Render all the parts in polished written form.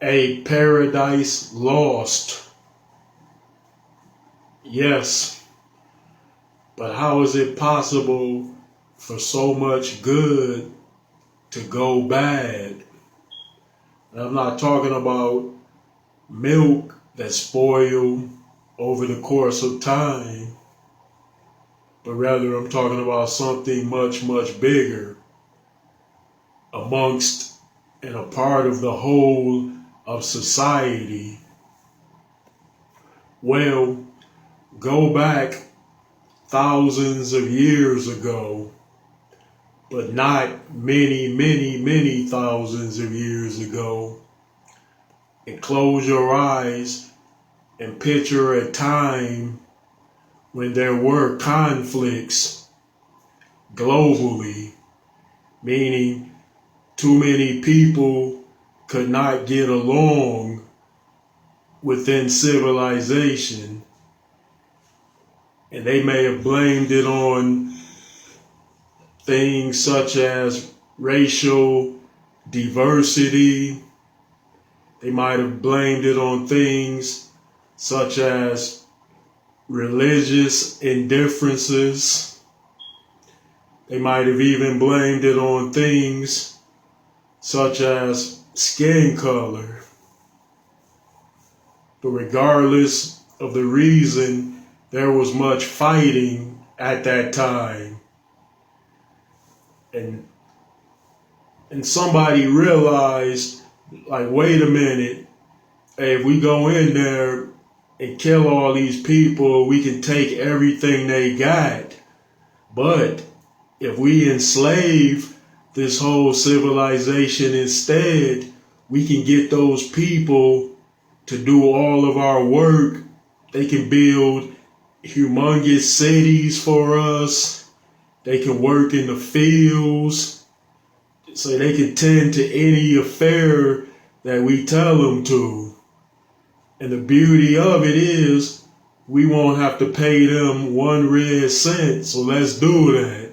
A paradise lost. Yes, but how is it possible for so much good to go bad? And I'm not talking about milk that spoiled over the course of time, but rather I'm talking about something much, much bigger amongst and a part of the whole of society. Well, go back thousands of years ago, but not many, many, many thousands of years ago, and close your eyes and picture a time when there were conflicts globally, meaning too many people could not get along within civilization, and they may have blamed it on things such as racial diversity. They might have blamed it on things such as religious indifferences. They might have even blamed it on things such as skin color. But regardless of the reason, there was much fighting at that time. And somebody realized, like, wait a minute, hey, if we go in there and kill all these people, we can take everything they got. But if we enslave this whole civilization instead, we can get those people to do all of our work. They can build humongous cities for us. They can work in the fields. So they can tend to any affair that we tell them to. And the beauty of it is we won't have to pay them 1 red cent. So let's do that.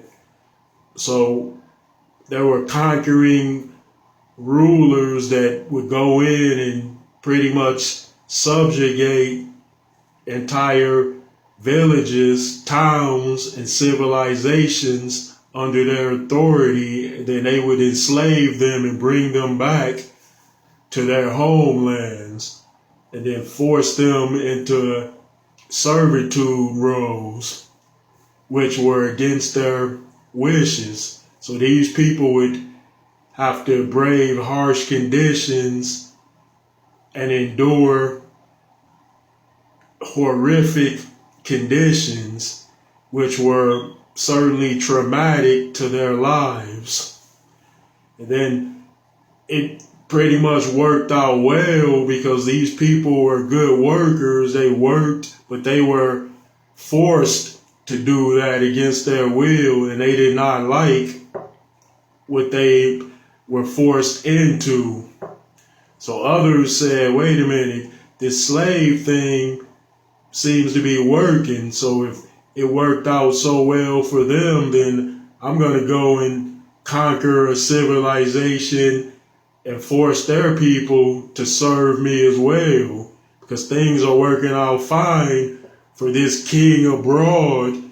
So there were conquering rulers that would go in and pretty much subjugate entire villages, towns, and civilizations under their authority. Then they would enslave them and bring them back to their homelands and then force them into servitude roles, which were against their wishes. So these people would have to brave harsh conditions and endure horrific conditions, which were certainly traumatic to their lives. And then it pretty much worked out well because these people were good workers. They worked, but they were forced to do that against their will, and they did not like what they were forced into. So others said, wait a minute, this slave thing seems to be working. So if it worked out so well for them, then I'm going to go and conquer a civilization and force their people to serve me as well, because things are working out fine for this king abroad,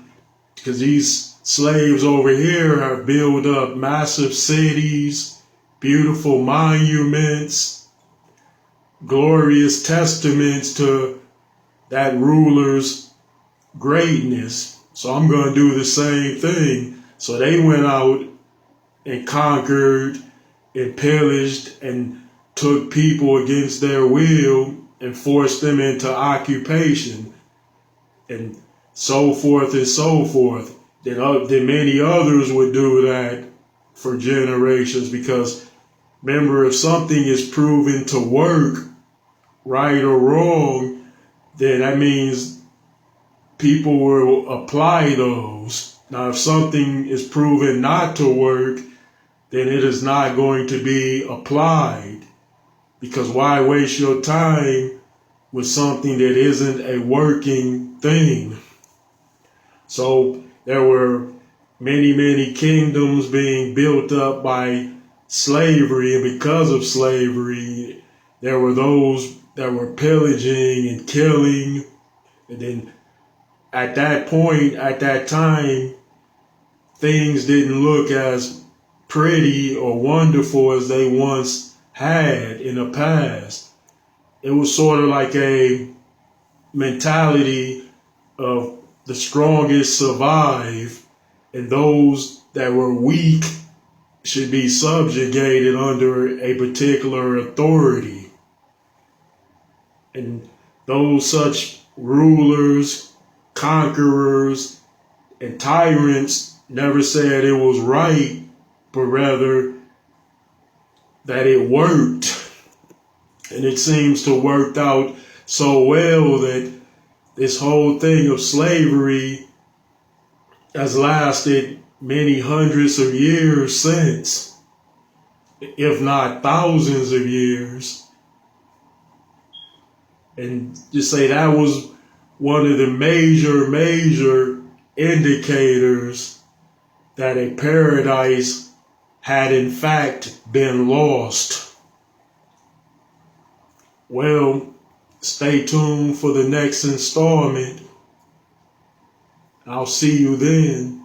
because these slaves over here have built up massive cities, beautiful monuments, glorious testaments to that ruler's greatness. So I'm going to do the same thing. So they went out and conquered and pillaged and took people against their will and forced them into occupation and so forth and so forth. Then many others would do that for generations, because remember, if something is proven to work, right or wrong, then that means people will apply those. Now, if something is proven not to work, then it is not going to be applied, because why waste your time with something that isn't a working thing? So there were many, many kingdoms being built up by slavery, and because of slavery, there were those that were pillaging and killing. And then at that point, at that time, things didn't look as pretty or wonderful as they once had in the past. It was sort of like a mentality of the strongest survive, and those that were weak should be subjugated under a particular authority. And those such rulers, conquerors, and tyrants never said it was right, but rather that it worked. And it seems to worked out so well that this whole thing of slavery has lasted many hundreds of years since, if not thousands of years. And just say that was one of the major indicators that a paradise had in fact been lost. Well, stay tuned for the next installment. I'll see you then.